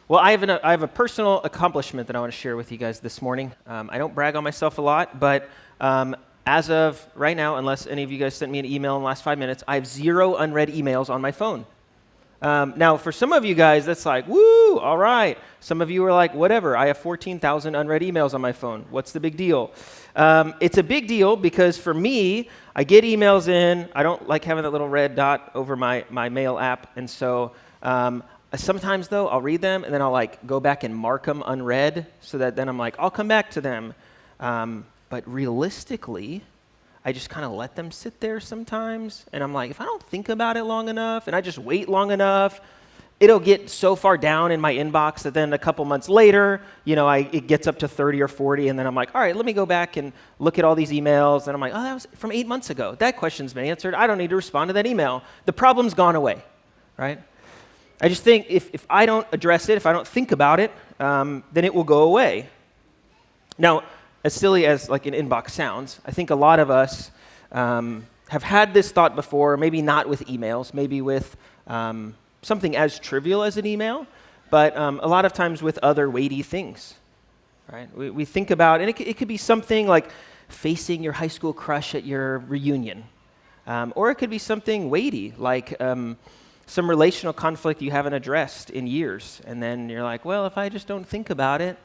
Well, I have a personal accomplishment that I want to share with you guys this morning. I don't brag on myself a lot, but as of right now, unless any of you guys sent me an email in the last 5 minutes, I have 0 unread emails on my phone. Now, for some of you guys, that's like, woo, all right. Some of you are like, whatever, I have 14,000 unread emails on my phone. What's the big deal? It's a big deal because for me, I get emails in. I don't like having that little red dot over my mail app, and so sometimes, though, I'll read them, and then I'll like go back and mark them unread so that then I'm like, I'll come back to them. But realistically, I just kind of let them sit there sometimes, and I'm like, if I don't think about it long enough, and I just wait long enough, it'll get so far down in my inbox that then a couple months later, it gets up to 30 or 40, and then I'm like, all right, let me go back and look at all these emails, and I'm like, oh, that was from 8 months ago. That question's been answered. I don't need to respond to that email. The problem's gone away, right? I just think if I don't address it, if I don't think about it, then it will go away. Now, as silly as like an inbox sounds, I think a lot of us have had this thought before, maybe not with emails, maybe with something as trivial as an email, but a lot of times with other weighty things, right? We think about, and it could be something like facing your high school crush at your reunion, or it could be something weighty like some relational conflict you haven't addressed in years, and then you're like, well, if I just don't think about it,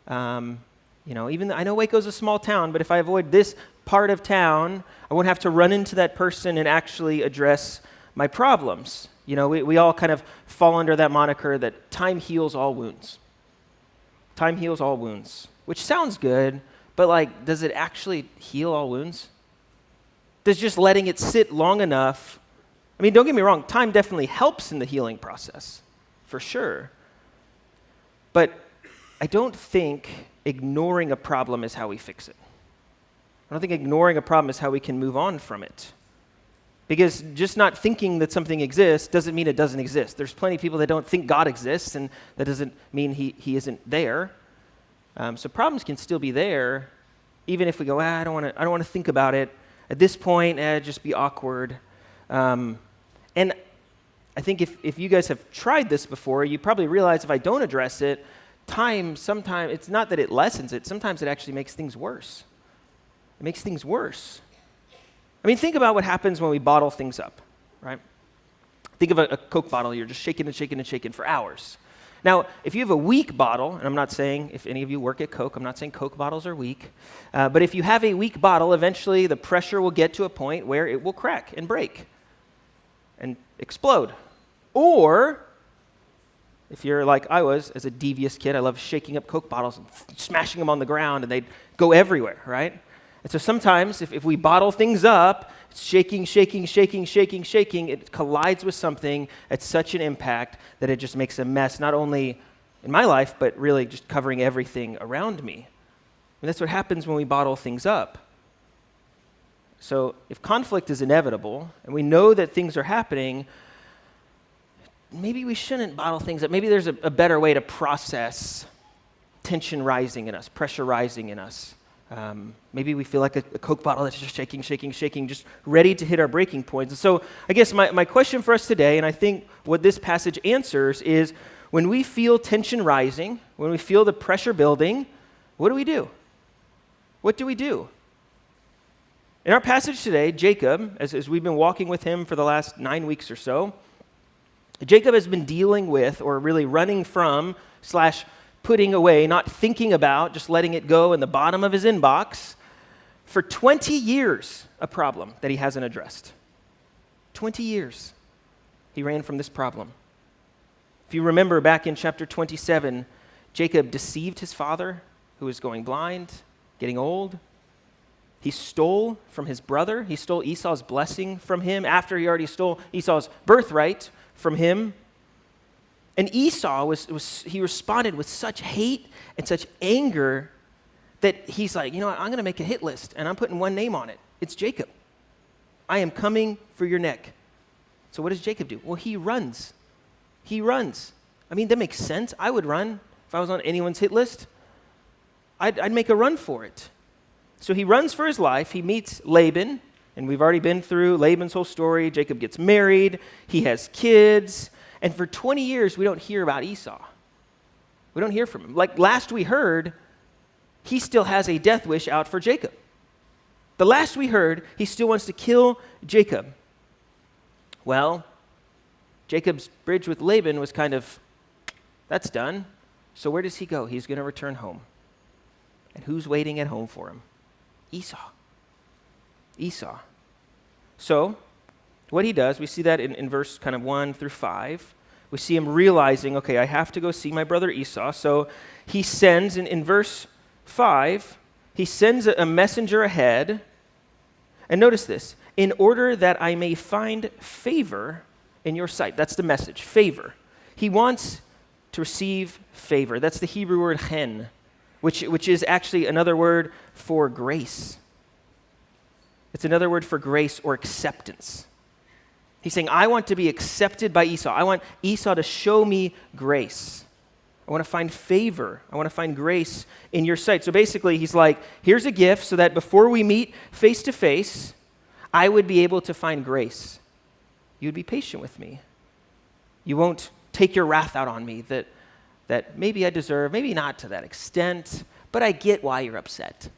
even I know Waco's a small town, but if I avoid this part of town, I won't have to run into that person and actually address my problems. We all kind of fall under that moniker that time heals all wounds. Time heals all wounds, which sounds good, but like, does it actually heal all wounds? Does just letting it sit long enough? I mean, don't get me wrong, time definitely helps in the healing process, for sure. But I don't think ignoring a problem is how we fix it. I don't think ignoring a problem is how we can move on from it. Because just not thinking that something exists doesn't mean it doesn't exist. There's plenty of people that don't think God exists, and that doesn't mean he isn't there. So problems can still be there, even if we go, I don't want to think about it. At this point, just be awkward. And I think if you guys have tried this before, you probably realize if I don't address it, sometimes, it's not that it lessens it, sometimes it actually makes things worse. It makes things worse. I mean, think about what happens when we bottle things up, right? Think of a Coke bottle, you're just shaking and shaking and shaking for hours. Now, if you have a weak bottle, and I'm not saying if any of you work at Coke, I'm not saying Coke bottles are weak, but if you have a weak bottle, eventually the pressure will get to a point where it will crack and break and explode. Or, if you're like I was, as a devious kid, I love shaking up Coke bottles and smashing them on the ground, and they'd go everywhere, right? And so sometimes, if we bottle things up, it's shaking, it collides with something at such an impact that it just makes a mess, not only in my life, but really just covering everything around me. And that's what happens when we bottle things up. So if conflict is inevitable, and we know that things are happening, maybe we shouldn't bottle things up. Maybe there's a better way to process tension rising in us, pressure rising in us. Maybe we feel like a Coke bottle that's just shaking, just ready to hit our breaking points. And so I guess my question for us today, and I think what this passage answers, is when we feel tension rising, when we feel the pressure building, what do we do? What do we do? In our passage today, Jacob, as we've been walking with him for the last 9 weeks or so, Jacob has been dealing with, or really running from, putting away, not thinking about, just letting it go in the bottom of his inbox for 20 years, a problem that he hasn't addressed. 20 years he ran from this problem. If you remember back in chapter 27, Jacob deceived his father, who was going blind, getting old. He stole from his brother. He stole Esau's blessing from him after he already stole Esau's birthright from him. And Esau, he responded with such hate and such anger that he's like, I'm going to make a hit list, and I'm putting one name on it. It's Jacob. I am coming for your neck. So what does Jacob do? Well, he runs. He runs. I mean, that makes sense. I would run if I was on anyone's hit list. I'd make a run for it. So he runs for his life. He meets Laban, and we've already been through Laban's whole story. Jacob gets married. He has kids. And for 20 years, we don't hear about Esau. We don't hear from him. Like last we heard, he still has a death wish out for Jacob. The last we heard, he still wants to kill Jacob. Well, Jacob's bridge with Laban was that's done. So where does he go? He's going to return home. And who's waiting at home for him? Esau. So what he does, we see that in verse 1 through 5. We see him realizing, okay, I have to go see my brother Esau. So he sends, in verse 5, he sends a messenger ahead. And notice this, in order that I may find favor in your sight. That's the message, favor. He wants to receive favor. That's the Hebrew word chen, which is actually another word for grace. It's another word for grace or acceptance. He's saying, I want to be accepted by Esau. I want Esau to show me grace. I want to find favor. I want to find grace in your sight. So basically, he's like, here's a gift so that before we meet face to face, I would be able to find grace. You would be patient with me. You won't take your wrath out on me that maybe I deserve, maybe not to that extent, but I get why you're upset.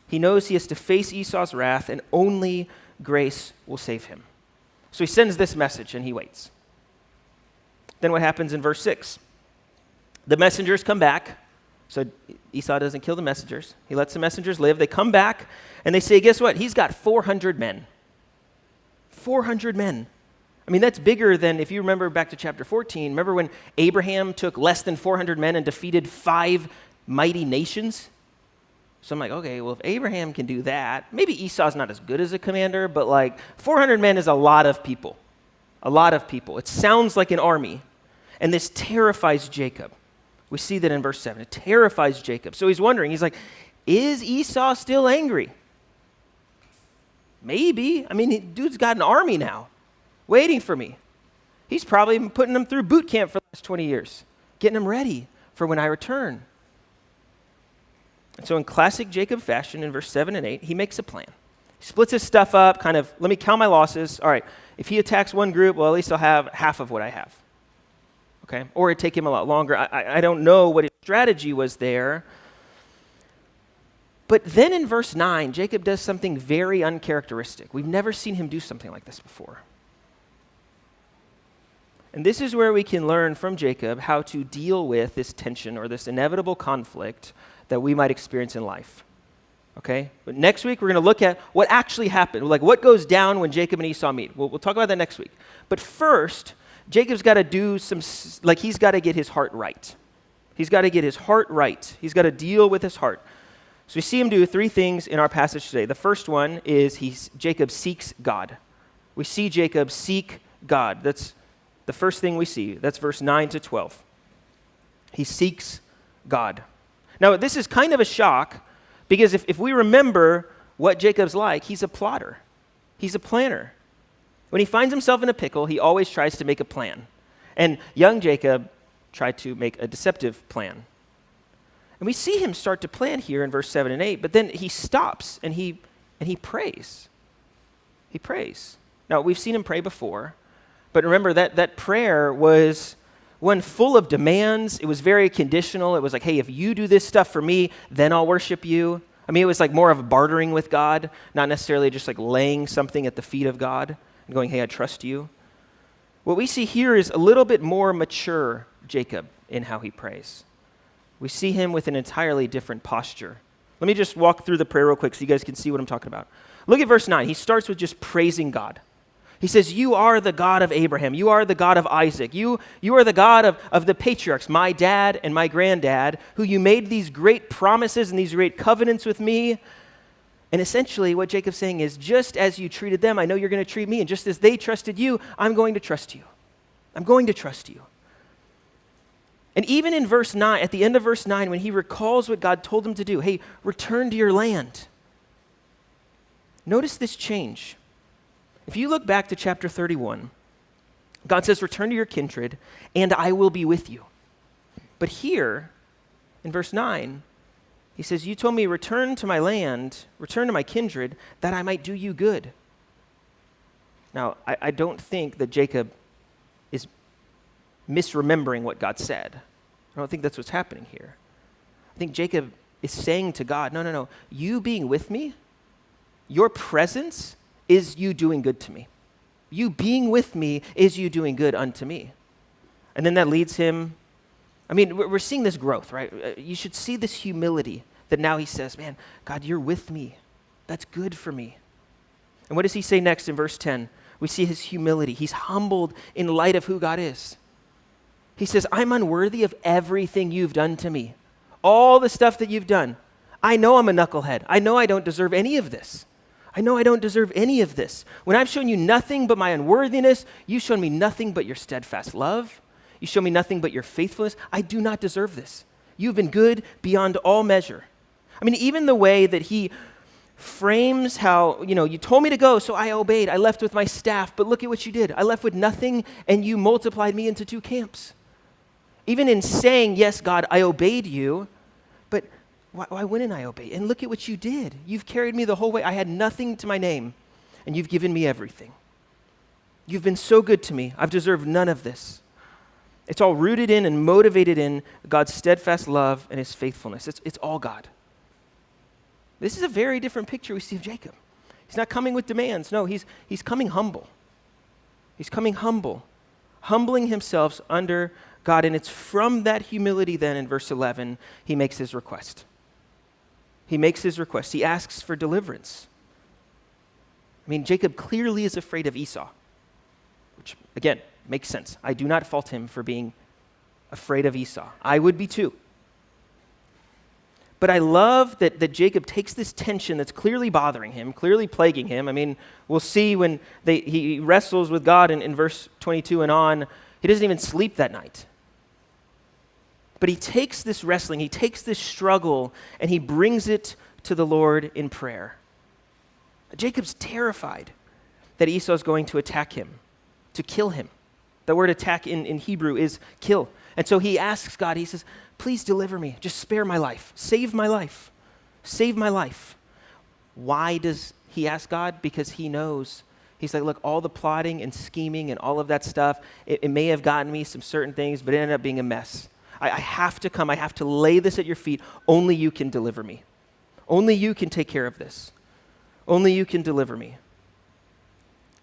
He knows he has to face Esau's wrath, and only grace will save him. So he sends this message, and he waits. Then what happens in verse 6? The messengers come back. So Esau doesn't kill the messengers. He lets the messengers live. They come back, and they say, guess what? He's got 400 men. 400 men. I mean, that's bigger than, if you remember back to chapter 14, remember when Abraham took less than 400 men and defeated 5 mighty nations? So I'm like, okay, well, if Abraham can do that, maybe Esau's not as good as a commander, but 400 men is a lot of people. A lot of people. It sounds like an army. And this terrifies Jacob. We see that in verse 7. It terrifies Jacob. So he's wondering, he's like, is Esau still angry? Maybe. I mean, dude's got an army now, waiting for me. He's probably been putting them through boot camp for the last 20 years, getting them ready for when I return. And so in classic Jacob fashion, in verse 7 and 8, he makes a plan. He splits his stuff up, let me count my losses. All right, if he attacks one group, well, at least I'll have half of what I have. Okay? Or it'd take him a lot longer. I don't know what his strategy was there. But then in verse 9, Jacob does something very uncharacteristic. We've never seen him do something like this before. And this is where we can learn from Jacob how to deal with this tension or this inevitable conflict that we might experience in life. Okay? But next week, we're going to look at what actually happened. What goes down when Jacob and Esau meet. We'll talk about that next week. But first, Jacob's got to do he's got to get his heart right. He's got to get his heart right. He's got to deal with his heart. So we see him do 3 things in our passage today. The first one is Jacob seeks God. We see Jacob seek God. That's the first thing we see. That's verse 9 to 12. He seeks God. Now, this is kind of a shock because if we remember what Jacob's like, he's a plotter. He's a planner. When he finds himself in a pickle, he always tries to make a plan. And young Jacob tried to make a deceptive plan. And we see him start to plan here in verse 7 and 8, but then he stops and he prays. He prays. Now, we've seen him pray before, but remember that prayer was one full of demands. It was very conditional. It was like, hey, if you do this stuff for me, then I'll worship you. I mean, it was like more of bartering with God, not necessarily just like laying something at the feet of God and going, hey, I trust you. What we see here is a little bit more mature Jacob in how he prays. We see him with an entirely different posture. Let me just walk through the prayer real quick so you guys can see what I'm talking about. Look at verse 9. He starts with just praising God. He says, you are the God of Abraham. You are the God of Isaac. You are the God of the patriarchs, my dad and my granddad, who you made these great promises and these great covenants with me. And essentially what Jacob's saying is, just as you treated them, I know you're going to treat me. And just as they trusted you, I'm going to trust you. I'm going to trust you. And even in verse 9, at the end of verse 9, when he recalls what God told him to do, hey, return to your land. Notice this change. If you look back to chapter 31, God says, return to your kindred, and I will be with you. But here, in verse 9, he says, you told me, return to my land, return to my kindred, that I might do you good. Now, I don't think that Jacob is misremembering what God said. I don't think that's what's happening here. I think Jacob is saying to God, no, you being with me, your presence is you doing good to me. You being with me is you doing good unto me. And then that leads him, we're seeing this growth, right? You should see this humility that now he says, man, God, you're with me. That's good for me. And what does he say next in verse 10? We see his humility. He's humbled in light of who God is. He says, I'm unworthy of everything you've done to me. All the stuff that you've done. I know I'm a knucklehead. I know I don't deserve any of this. When I've shown you nothing but my unworthiness, you've shown me nothing but your steadfast love. You show me nothing but your faithfulness. I do not deserve this. You've been good beyond all measure. Even the way that he frames how, you told me to go, so I obeyed. I left with my staff, but look at what you did. I left with nothing, and you multiplied me into 2 camps. Even in saying, yes, God, I obeyed you, but why wouldn't I obey? And look at what you did. You've carried me the whole way. I had nothing to my name, and you've given me everything. You've been so good to me. I've deserved none of this. It's all rooted in and motivated in God's steadfast love and his faithfulness. It's all God. This is a very different picture we see of Jacob. He's not coming with demands. No, he's coming humble. He's coming humble, humbling himself under God. And it's from that humility then in verse 11, he makes his request. He asks for deliverance. Jacob clearly is afraid of Esau, which, again, makes sense. I do not fault him for being afraid of Esau. I would be too. But I love that Jacob takes this tension that's clearly bothering him, clearly plaguing him. We'll see when he wrestles with God in verse 22 and on, he doesn't even sleep that night. But he takes this wrestling, he takes this struggle, and he brings it to the Lord in prayer. Jacob's terrified that Esau's going to attack him, to kill him. The word attack in Hebrew is kill. And so he asks God, he says, please deliver me. Just spare my life. Save my life. Save my life. Why does he ask God? Because he knows. He's like, look, all the plotting and scheming and all of that stuff, it may have gotten me some certain things, but it ended up being a mess. I have to come. I have to lay this at your feet. Only you can deliver me. Only you can take care of this. Only you can deliver me.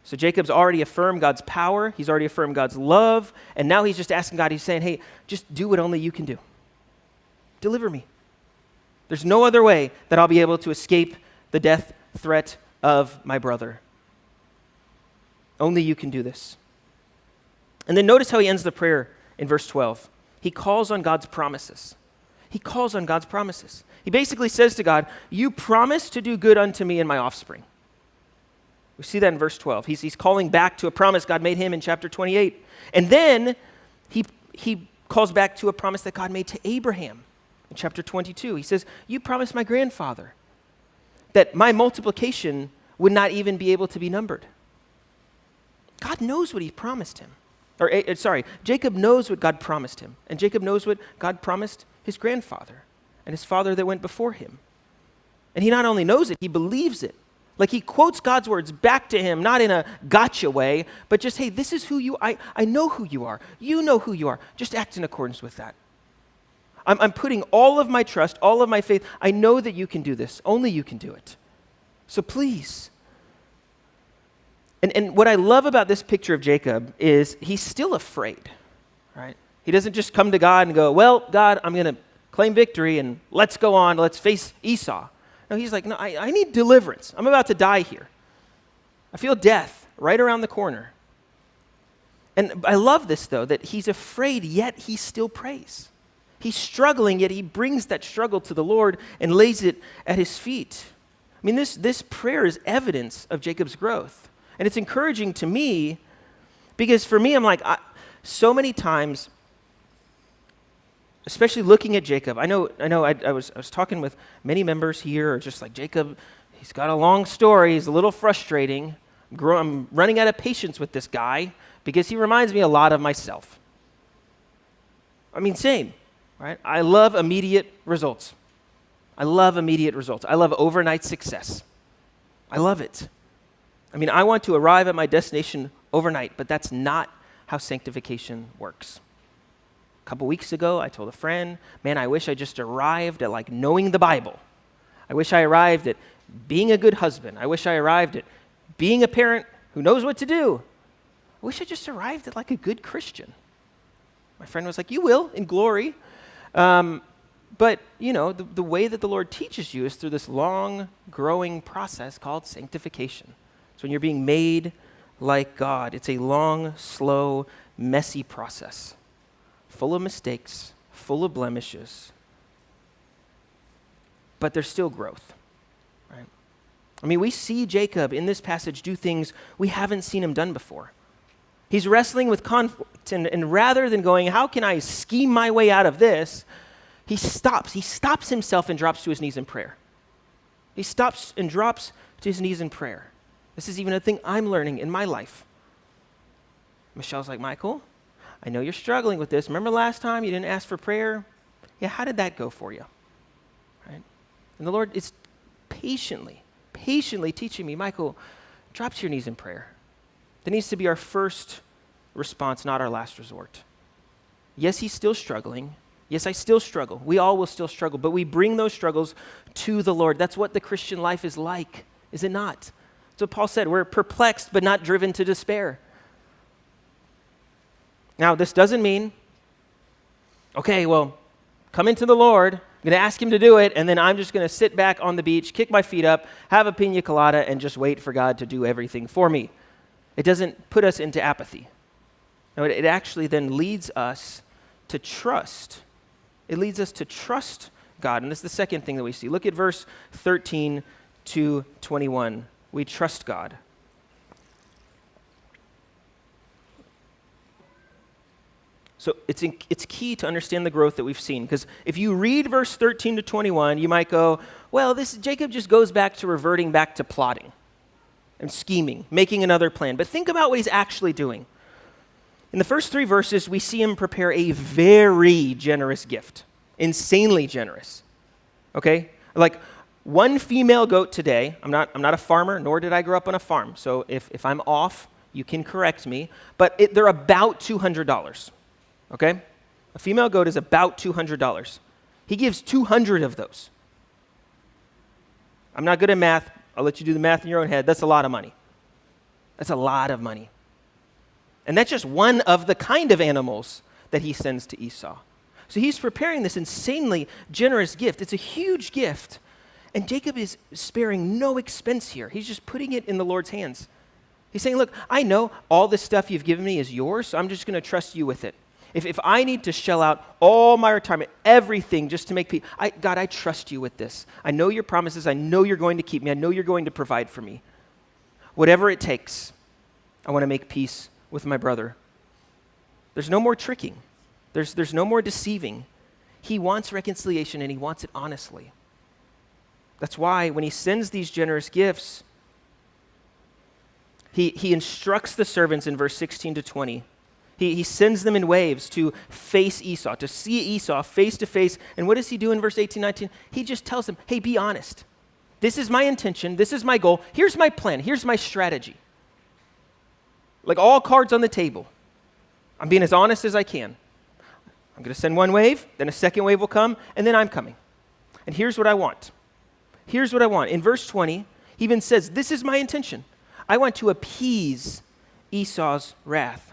So Jacob's already affirmed God's power. He's already affirmed God's love. And now he's just asking God, he's saying, hey, just do what only you can do. Deliver me. There's no other way that I'll be able to escape the death threat of my brother. Only you can do this. And then notice how he ends the prayer in verse 12. He calls on God's promises. He basically says to God, you promised to do good unto me and my offspring. We see that in verse 12. He's calling back to a promise God made him in chapter 28. And then he calls back to a promise that God made to Abraham in chapter 22. He says, you promised my grandfather that my multiplication would not even be able to be numbered. God knows what he promised him. Jacob knows what God promised him. And Jacob knows what God promised his grandfather and his father that went before him. And he not only knows it, he believes it. Like he quotes God's words back to him, not in a gotcha way, but just, hey, this is who you are. I know who you are. You know who you are. Just act in accordance with that. I'm putting all of my trust, all of my faith. I know that you can do this. Only you can do it. So please. And what I love about this picture of Jacob is he's still afraid, right? He doesn't just come to God and go, well, God, I'm going to claim victory and let's go on. Let's face Esau. No, he's like, no, I need deliverance. I'm about to die here. I feel death right around the corner. And I love this, though, that he's afraid, yet he still prays. He's struggling, yet he brings that struggle to the Lord and lays it at his feet. This prayer is evidence of Jacob's growth. And it's encouraging to me because for me, I'm like, so many times, especially looking at Jacob, I was talking with many members here, just like Jacob, he's got a long story, he's a little frustrating. I'm running out of patience with this guy because he reminds me a lot of myself. Same, right? I love immediate results. I love overnight success. I love it. I want to arrive at my destination overnight, but that's not how sanctification works. A couple weeks ago, I told a friend, man, I wish I just arrived at like knowing the Bible. I wish I arrived at being a good husband. I wish I arrived at being a parent who knows what to do. I wish I just arrived at like a good Christian. My friend was like, you will in glory. But, the way that the Lord teaches you is through this long, growing process called sanctification. So when you're being made like God, it's a long, slow, messy process, full of mistakes, full of blemishes. But there's still growth, right? I mean, we see Jacob in this passage do things we haven't seen him done before. He's wrestling with conflict, and rather than going, how can I scheme my way out of this? He stops himself and drops to his knees in prayer. He stops and drops to his knees in prayer. This is even a thing I'm learning in my life. Michelle's like, Michael, I know you're struggling with this. Remember last time you didn't ask for prayer? Yeah, how did that go for you? Right? And the Lord is patiently teaching me, Michael, drop to your knees in prayer. That needs to be our first response, not our last resort. Yes, he's still struggling. Yes, I still struggle. We all will still struggle, but we bring those struggles to the Lord. That's what the Christian life is like, is it not? That's what Paul said. We're perplexed, but not driven to despair. Now, this doesn't mean, okay, well, come into the Lord, I'm going to ask him to do it, and then I'm just going to sit back on the beach, kick my feet up, have a pina colada, and just wait for God to do everything for me. It doesn't put us into apathy. No, it actually then leads us to trust. It leads us to trust God. And this is the second thing that we see. Look at verse 13 to 21. We trust God. So it's key to understand the growth that we've seen. Because if you read verse 13 to 21, you might go, well, Jacob just goes back to reverting back to plotting and scheming, making another plan. But think about what he's actually doing. In the first 3 verses, we see him prepare a very generous gift, insanely generous, okay? Like 1 female goat today, I'm not a farmer, nor did I grow up on a farm, so if I'm off, you can correct me, but they're about $200, okay? A female goat is about $200. He gives 200 of those. I'm not good at math. I'll let you do the math in your own head. That's a lot of money. That's a lot of money. And that's just one of the kind of animals that he sends to Esau. So he's preparing this insanely generous gift. It's a huge gift. And Jacob is sparing no expense here. He's just putting it in the Lord's hands. He's saying, look, I know all this stuff you've given me is yours, so I'm just going to trust you with it. If I need to shell out all my retirement, everything just to make peace, God, I trust you with this. I know your promises. I know you're going to keep me. I know you're going to provide for me. Whatever it takes, I want to make peace with my brother. There's no more tricking. There's no more deceiving. He wants reconciliation, and he wants it honestly. That's why when he sends these generous gifts, he instructs the servants in verse 16 to 20. He sends them in waves to face Esau, to see Esau face to face. And what does he do in verse 18, 19? He just tells them, hey, be honest. This is my intention. This is my goal. Here's my plan. Here's my strategy. Like all cards on the table. I'm being as honest as I can. I'm going to send one wave, then a second wave will come, and then I'm coming. And here's what I want. Here's what I want. In verse 20, he even says, this is my intention. I want to appease Esau's wrath.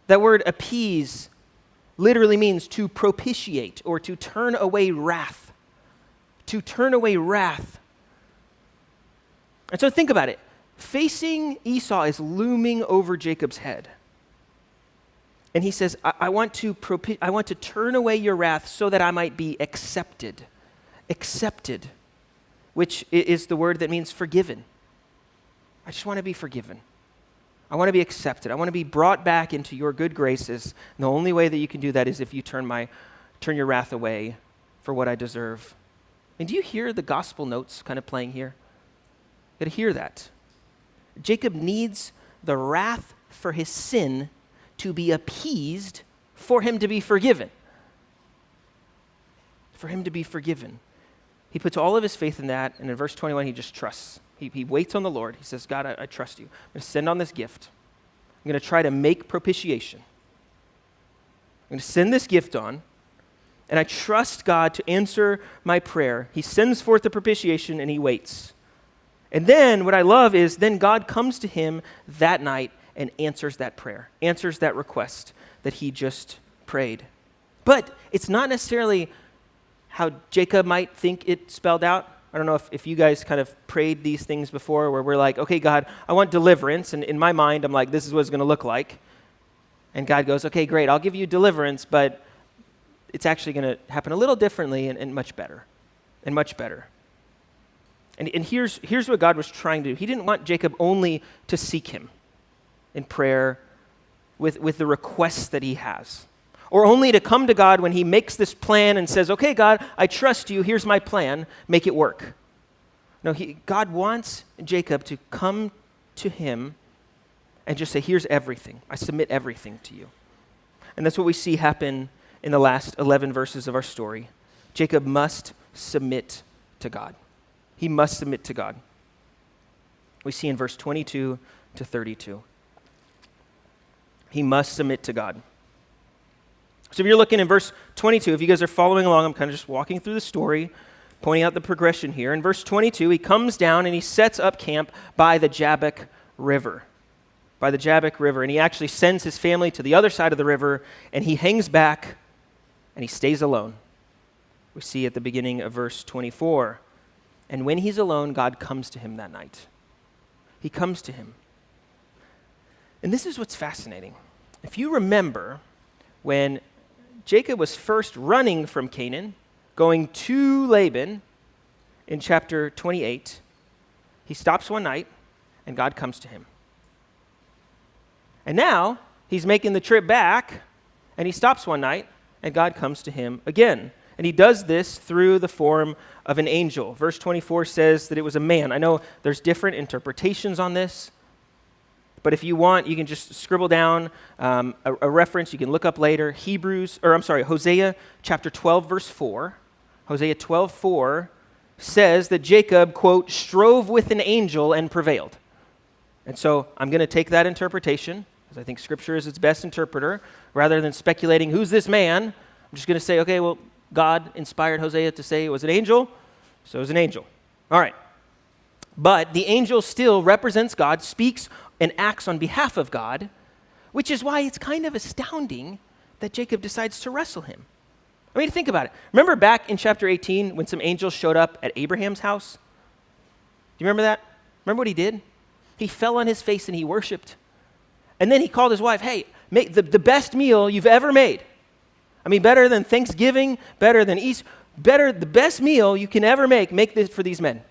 That word appease literally means to propitiate or to turn away wrath. To turn away wrath. And so think about it. Facing Esau is looming over Jacob's head. And he says, I want to turn away your wrath so that I might be accepted. Accepted, which is the word that means forgiven. I just want to be forgiven. I want to be accepted. I want to be brought back into your good graces. And the only way that you can do that is if you turn your wrath away for what I deserve. And do you hear the gospel notes kind of playing here? You got to hear that. Jacob needs the wrath for his sin to be appeased for him to be forgiven. For him to be forgiven. He puts all of his faith in that, and in verse 21, he just trusts. He waits on the Lord. He says, God, I trust you. I'm going to send on this gift. I'm going to try to make propitiation. I'm going to send this gift on, and I trust God to answer my prayer. He sends forth the propitiation, and he waits. And then what I love is then God comes to him that night and answers that prayer, answers that request that he just prayed. But it's not necessarily how Jacob might think it spelled out. I don't know if you guys kind of prayed these things before where we're like, okay, God, I want deliverance. And in my mind, I'm like, this is what it's going to look like. And God goes, okay, great, I'll give you deliverance, but it's actually going to happen a little differently and much better, and much better. And here's what God was trying to do. He didn't want Jacob only to seek him in prayer with the requests that he has, or only to come to God when he makes this plan and says, okay, God, I trust you, here's my plan, make it work. No, God wants Jacob to come to him and just say, here's everything. I submit everything to you. And that's what we see happen in the last 11 verses of our story. Jacob must submit to God. He must submit to God. We see in verse 22 to 32. He must submit to God. So if you're looking in verse 22, if you guys are following along, I'm kind of just walking through the story, pointing out the progression here. In verse 22, he comes down and he sets up camp by the Jabbok River. By the Jabbok River. And he actually sends his family to the other side of the river, and he hangs back and he stays alone. We see at the beginning of verse 24. And when he's alone, God comes to him that night. He comes to him. And this is what's fascinating. If you remember, when Jacob was first running from Canaan, going to Laban in chapter 28, he stops one night and God comes to him. And now he's making the trip back and he stops one night and God comes to him again. And he does this through the form of an angel. Verse 24 says that it was a man. I know there's different interpretations on this, but if you want, you can just scribble down a reference you can look up later. Hosea chapter 12, verse 4. Hosea 12:4 says that Jacob, quote, strove with an angel and prevailed. And so I'm going to take that interpretation, because I think Scripture is its best interpreter. Rather than speculating, who's this man? I'm just going to say, okay, well, God inspired Hosea to say it was an angel, so it was an angel. All right. But the angel still represents God, speaks and acts on behalf of God, which is why it's kind of astounding that Jacob decides to wrestle him. I mean, think about it. Remember back in chapter 18 when some angels showed up at Abraham's house? Do you remember that? Remember what he did? He fell on his face and he worshiped. And then he called his wife, hey, make the best meal you've ever made. I mean, better than Thanksgiving, better than Easter, the best meal you can ever make this for these men.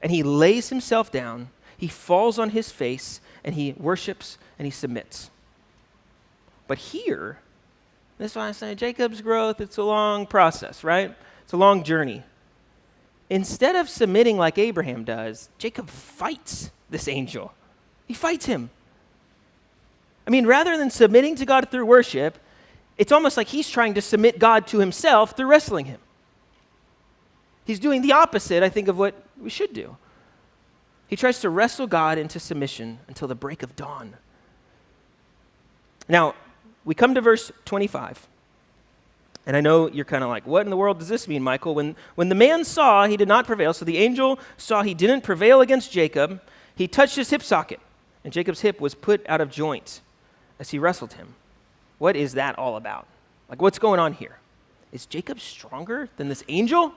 And he lays himself down, he falls on his face, and he worships and he submits. But here, this is why I say Jacob's growth, it's a long process, right? It's a long journey. Instead of submitting like Abraham does, Jacob fights this angel. He fights him. I mean, rather than submitting to God through worship, it's almost like he's trying to submit God to himself through wrestling him. He's doing the opposite, I think, of what we should do. He tries to wrestle God into submission until the break of dawn. Now, we come to verse 25. And I know you're kind of like, what in the world does this mean, Michael? When the man saw he did not prevail, so the angel saw he didn't prevail against Jacob, he touched his hip socket, and Jacob's hip was put out of joint as he wrestled him. What is that all about? Like, what's going on here? Is Jacob stronger than this angel?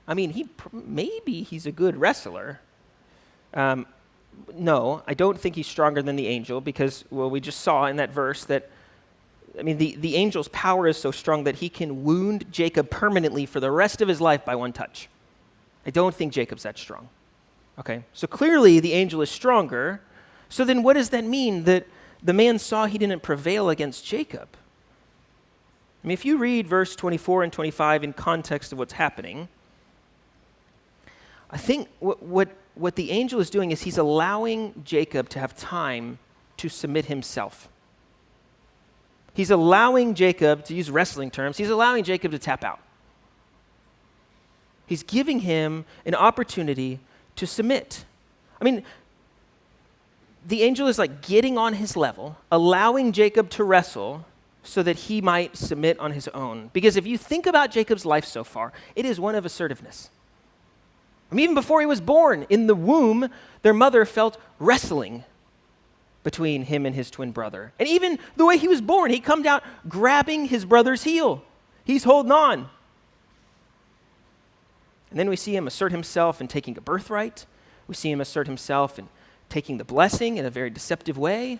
I mean, maybe he's a good wrestler. No, I don't think he's stronger than the angel because, well, we just saw in that verse that, I mean, the angel's power is so strong that he can wound Jacob permanently for the rest of his life by one touch. I don't think Jacob's that strong. Okay, so clearly the angel is stronger. So then what does that mean that the man saw he didn't prevail against Jacob? I mean, if you read verse 24 and 25 in context of what's happening, I think what the angel is doing is he's allowing Jacob to have time to submit himself. He's allowing Jacob, to use wrestling terms, he's allowing Jacob to tap out. He's giving him an opportunity to submit. I mean, the angel is like getting on his level, allowing Jacob to wrestle so that he might submit on his own. Because if you think about Jacob's life so far, it is one of assertiveness. I mean, even before he was born, in the womb, their mother felt wrestling between him and his twin brother. And even the way he was born, he comes out grabbing his brother's heel. He's holding on. And then we see him assert himself in taking a birthright. We see him assert himself in taking the blessing in a very deceptive way.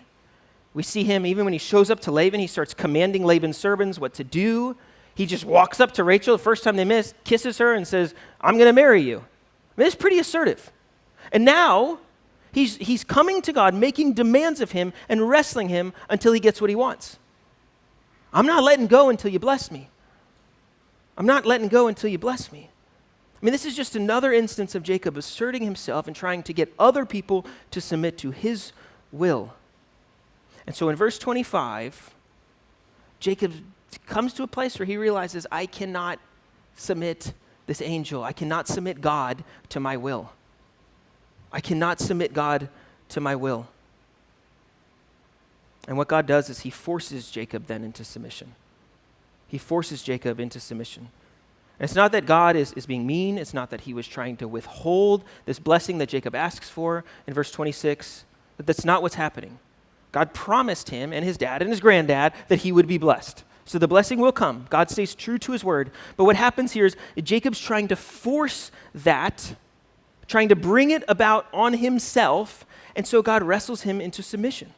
We see him, even when he shows up to Laban, he starts commanding Laban's servants what to do. He just walks up to Rachel the first time they miss, kisses her and says, I'm going to marry you. I mean, it's pretty assertive. And now he's coming to God, making demands of him and wrestling him until he gets what he wants. I'm not letting go until you bless me. I'm not letting go until you bless me. I mean, this is just another instance of Jacob asserting himself and trying to get other people to submit to his will. And so in verse 25, Jacob comes to a place where he realizes, I cannot submit this angel. I cannot submit God to my will. I cannot submit God to my will. And what God does is he forces Jacob then into submission. He forces Jacob into submission. And it's not that God is being mean. It's not that he was trying to withhold this blessing that Jacob asks for in verse 26. But that's not what's happening. God promised him and his dad and his granddad that he would be blessed. So the blessing will come. God stays true to his word. But what happens here is Jacob's trying to force that, trying to bring it about on himself, and so God wrestles him into submission.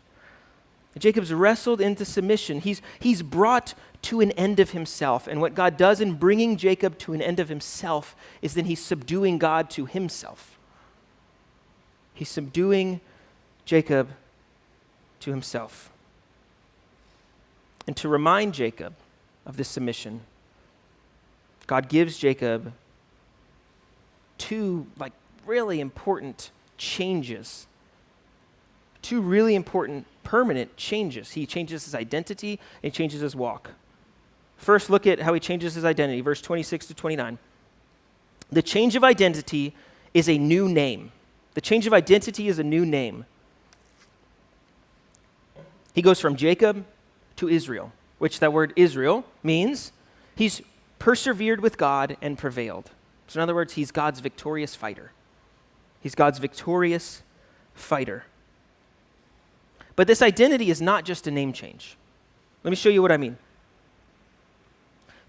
Jacob's wrestled into submission. He's brought to an end of himself. And what God does in bringing Jacob to an end of himself is then he's subduing God to himself. He's subduing Jacob to himself. And to remind Jacob of this submission, God gives Jacob two really important changes. Two really important permanent changes. He changes his identity and he changes his walk. First, look at how he changes his identity, verse 26 to 29. The change of identity is a new name. The change of identity is a new name. He goes from Jacob to Israel, which that word Israel means he's persevered with God and prevailed. So in other words, he's God's victorious fighter. He's God's victorious fighter. But this identity is not just a name change. Let me show you what I mean.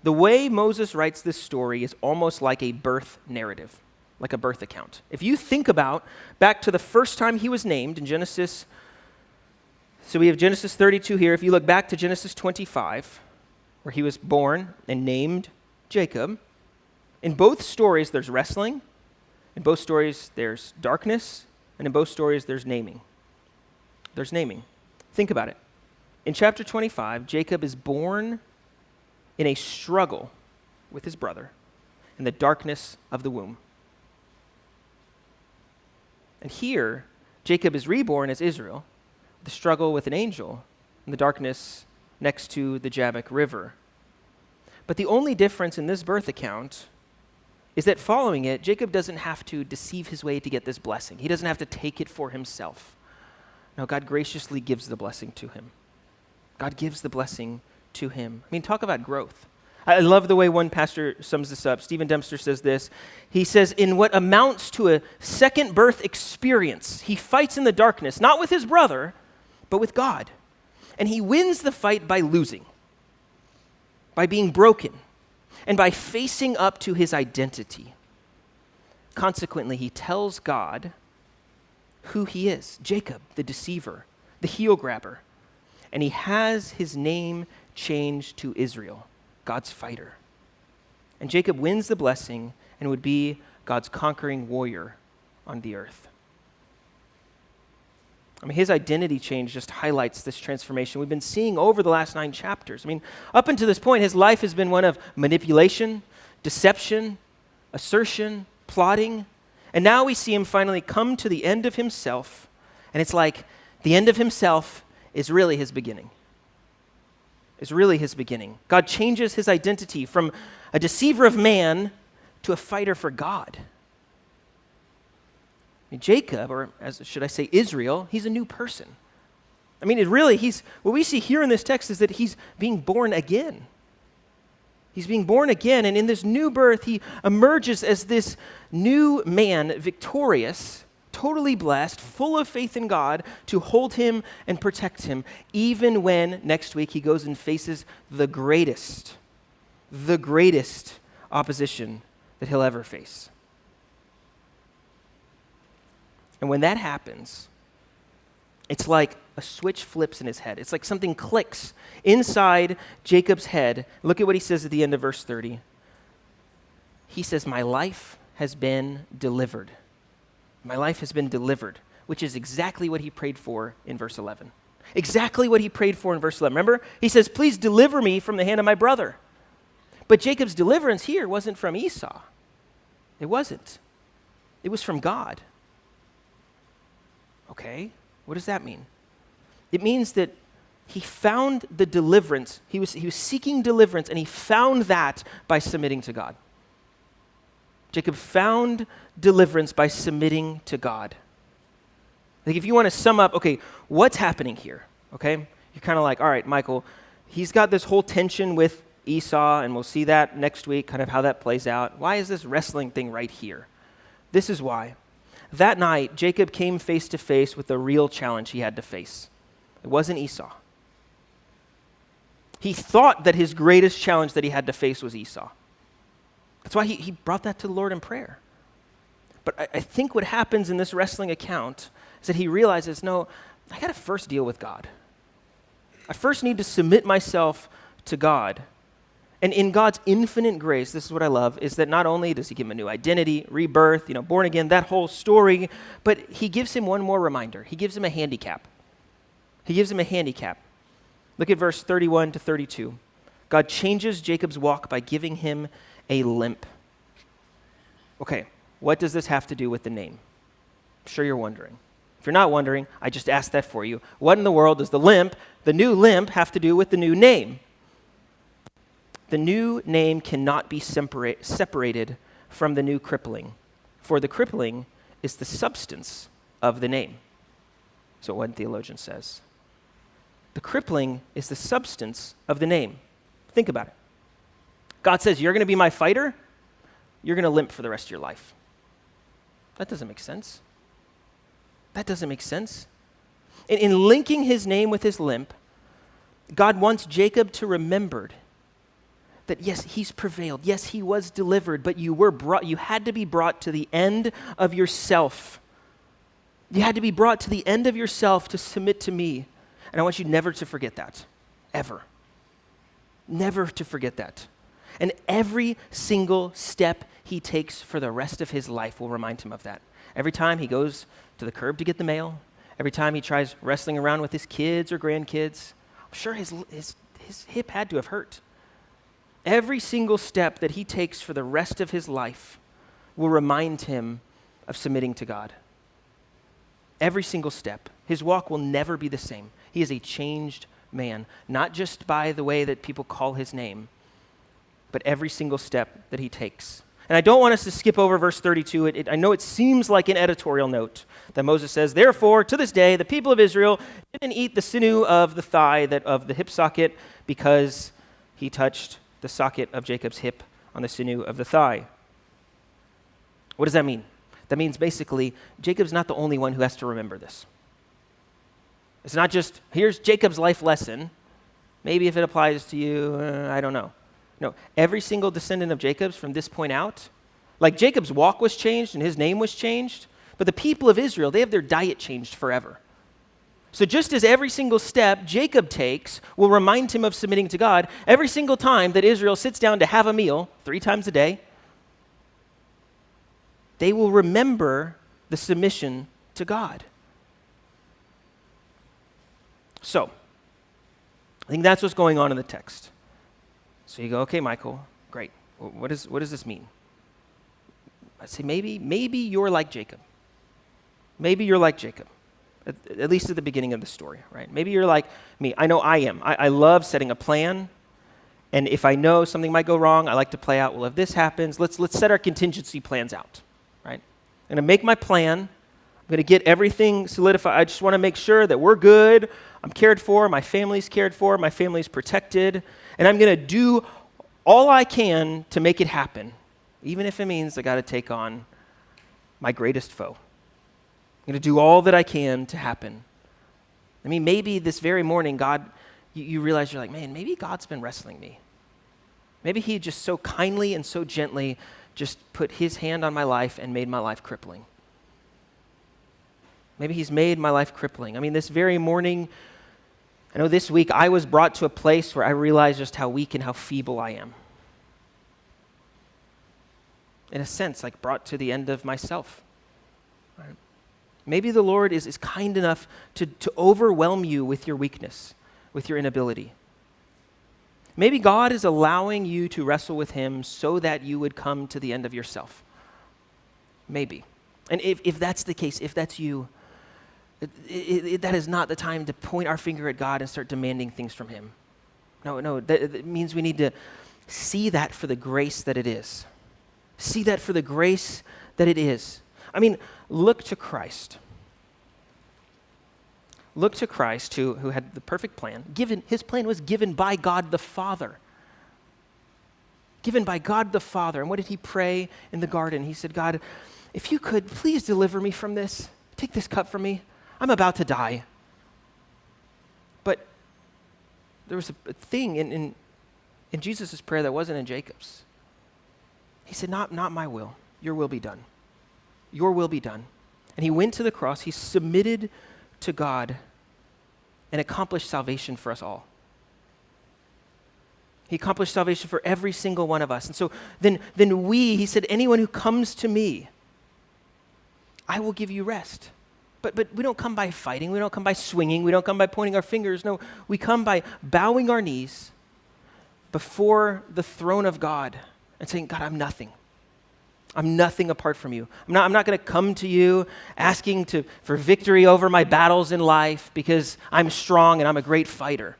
The way Moses writes this story is almost like a birth narrative, like a birth account. If you think about back to the first time he was named in Genesis, so we have Genesis 32 here. If you look back to Genesis 25, where he was born and named Jacob, in both stories there's wrestling, in both stories there's darkness, and in both stories there's naming. There's naming. Think about it. In chapter 25, Jacob is born in a struggle with his brother in the darkness of the womb. And here, Jacob is reborn as Israel, the struggle with an angel in the darkness next to the Jabbok River. But the only difference in this birth account is that following it, Jacob doesn't have to deceive his way to get this blessing. He doesn't have to take it for himself. No, God graciously gives the blessing to him. God gives the blessing to him. I mean, talk about growth. I love the way one pastor sums this up. Stephen Dempster says this. He says, in what amounts to a second birth experience, he fights in the darkness, not with his brother, but with God. And he wins the fight by losing, by being broken, and by facing up to his identity. Consequently, he tells God who he is, Jacob, the deceiver, the heel grabber. And he has his name changed to Israel, God's fighter. And Jacob wins the blessing and would be God's conquering warrior on the earth. I mean, his identity change just highlights this transformation we've been seeing over the last 9 chapters. I mean, up until this point, his life has been one of manipulation, deception, assertion, plotting. And now we see him finally come to the end of himself. And it's like the end of himself is really his beginning. Is really his beginning. God changes his identity from a deceiver of man to a fighter for God. Jacob, or as should I say Israel, he's a new person. I mean, what we see here in this text is that he's being born again. He's being born again, and in this new birth, he emerges as this new man, victorious, totally blessed, full of faith in God to hold him and protect him, even when next week he goes and faces the greatest opposition that he'll ever face. And when that happens, it's like a switch flips in his head. It's like something clicks inside Jacob's head. Look at what he says at the end of verse 30. He says, "My life has been delivered." My life has been delivered, which is exactly what he prayed for in verse 11. Exactly what he prayed for in verse 11. Remember? He says, "Please deliver me from the hand of my brother." But Jacob's deliverance here wasn't from Esau. It wasn't. It was from God. Okay, what does that mean? It means that he found the deliverance. He was seeking deliverance, and he found that by submitting to God. Jacob found deliverance by submitting to God. Like if you want to sum up, okay, what's happening here? Okay, you're kind of like, all right, Michael, he's got this whole tension with Esau, and we'll see that next week, kind of how that plays out. Why is this wrestling thing right here? This is why. That night, Jacob came face to face with the real challenge he had to face. It wasn't Esau. He thought that his greatest challenge that he had to face was Esau. That's why he brought that to the Lord in prayer. But I think what happens in this wrestling account is that he realizes, no, I got to first deal with God. I first need to submit myself to God. And in God's infinite grace, this is what I love, is that not only does he give him a new identity, rebirth, born again, that whole story, but he gives him one more reminder. He gives him a handicap. He gives him a handicap. Look at verse 31 to 32. God changes Jacob's walk by giving him a limp. Okay, what does this have to do with the name? I'm sure you're wondering. If you're not wondering, I just asked that for you. What in the world does the new limp, have to do with the new name? The new name cannot be separated from the new crippling, for the crippling is the substance of the name. So one theologian says. The crippling is the substance of the name. Think about it. God says, you're going to be my fighter, you're going to limp for the rest of your life. That doesn't make sense. That doesn't make sense. In linking his name with his limp, God wants Jacob to remember that yes, he's prevailed. Yes, he was delivered, but you had to be brought to the end of yourself. You had to be brought to the end of yourself to submit to me. And I want you never to forget that, ever. Never to forget that. And every single step he takes for the rest of his life will remind him of that. Every time he goes to the curb to get the mail, every time he tries wrestling around with his kids or grandkids, I'm sure his hip had to have hurt. Every single step that he takes for the rest of his life will remind him of submitting to God. Every single step. His walk will never be the same. He is a changed man, not just by the way that people call his name, but every single step that he takes. And I don't want us to skip over verse 32. I know it seems like an editorial note that Moses says, therefore, to this day, the people of Israel didn't eat the sinew of the thigh, of the hip socket, because he touched the socket of Jacob's hip on the sinew of the thigh. What does that mean? That means basically, Jacob's not the only one who has to remember this. It's not just, here's Jacob's life lesson. Maybe if it applies to you, I don't know. No, every single descendant of Jacob's from this point out, like Jacob's walk was changed and his name was changed, but the people of Israel, they have their diet changed forever. So just as every single step Jacob takes will remind him of submitting to God, every single time that Israel sits down to have a meal 3 times a day, they will remember the submission to God. So, I think that's what's going on in the text. So you go, okay, Michael, great. What does this mean? I'd say maybe you're like Jacob. Maybe you're like Jacob, at least at the beginning of the story, right? Maybe you're like me. I know I am. I love setting a plan, and if I know something might go wrong, I like to play out, well, if this happens, let's set our contingency plans out, right? I'm going to make my plan. I'm going to get everything solidified. I just want to make sure that we're good. I'm cared for. My family's cared for. My family's protected. And I'm going to do all I can to make it happen, even if it means I got to take on my greatest foe. I'm going to do all that I can to happen. I mean, maybe this very morning, God, you realize you're like, man, maybe God's been wrestling me. Maybe he just so kindly and so gently just put his hand on my life and made my life crippling. Maybe he's made my life crippling. I mean, this very morning, I know this week I was brought to a place where I realized just how weak and how feeble I am. In a sense, like brought to the end of myself. Right? Maybe the Lord is kind enough to overwhelm you with your weakness, with your inability. Maybe God is allowing you to wrestle with him so that you would come to the end of yourself. Maybe. And if that's the case, if that's you, that is not the time to point our finger at God and start demanding things from him. No, that means we need to see that for the grace that it is. See that for the grace that it is. I mean, look to Christ. Look to Christ who had the perfect plan. His plan was given by God the Father. Given by God the Father. And what did he pray in the garden? He said, God, if you could, please deliver me from this. Take this cup from me. I'm about to die. But there was a thing in Jesus' prayer that wasn't in Jacob's. He said, not my will. Your will be done. Your will be done. And he went to the cross. He submitted to God and accomplished salvation for us all. He accomplished salvation for every single one of us. And so then he said, anyone who comes to me, I will give you rest. But we don't come by fighting. We don't come by swinging. We don't come by pointing our fingers. No, we come by bowing our knees before the throne of God and saying, God, I'm nothing. I'm nothing apart from you. I'm not going to come to you asking for victory over my battles in life because I'm strong and I'm a great fighter.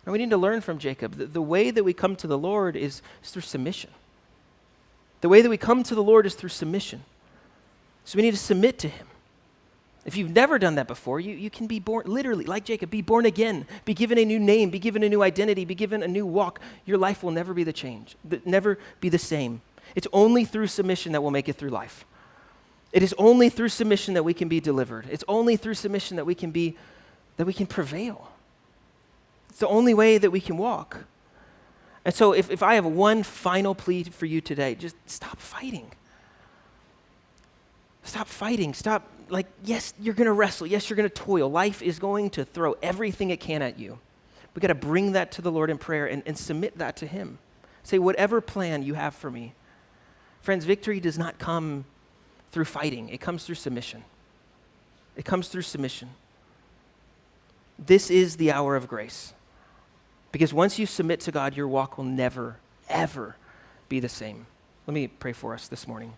And we need to learn from Jacob. The way that we come to the Lord is through submission. The way that we come to the Lord is through submission. So we need to submit to him. If you've never done that before, you can be born, literally, like Jacob, be born again, be given a new name, be given a new identity, be given a new walk. Your life will never be never be the same. It's only through submission that we'll make it through life. It is only through submission that we can be delivered. It's only through submission that we can prevail. It's the only way that we can walk. And so if I have one final plea for you today, just stop fighting. Stop fighting. Stop, yes, you're going to wrestle. Yes, you're going to toil. Life is going to throw everything it can at you. We got to bring that to the Lord in prayer and submit that to him. Say, whatever plan you have for me. Friends, victory does not come through fighting. It comes through submission. It comes through submission. This is the hour of grace. Because once you submit to God, your walk will never, ever be the same. Let me pray for us this morning.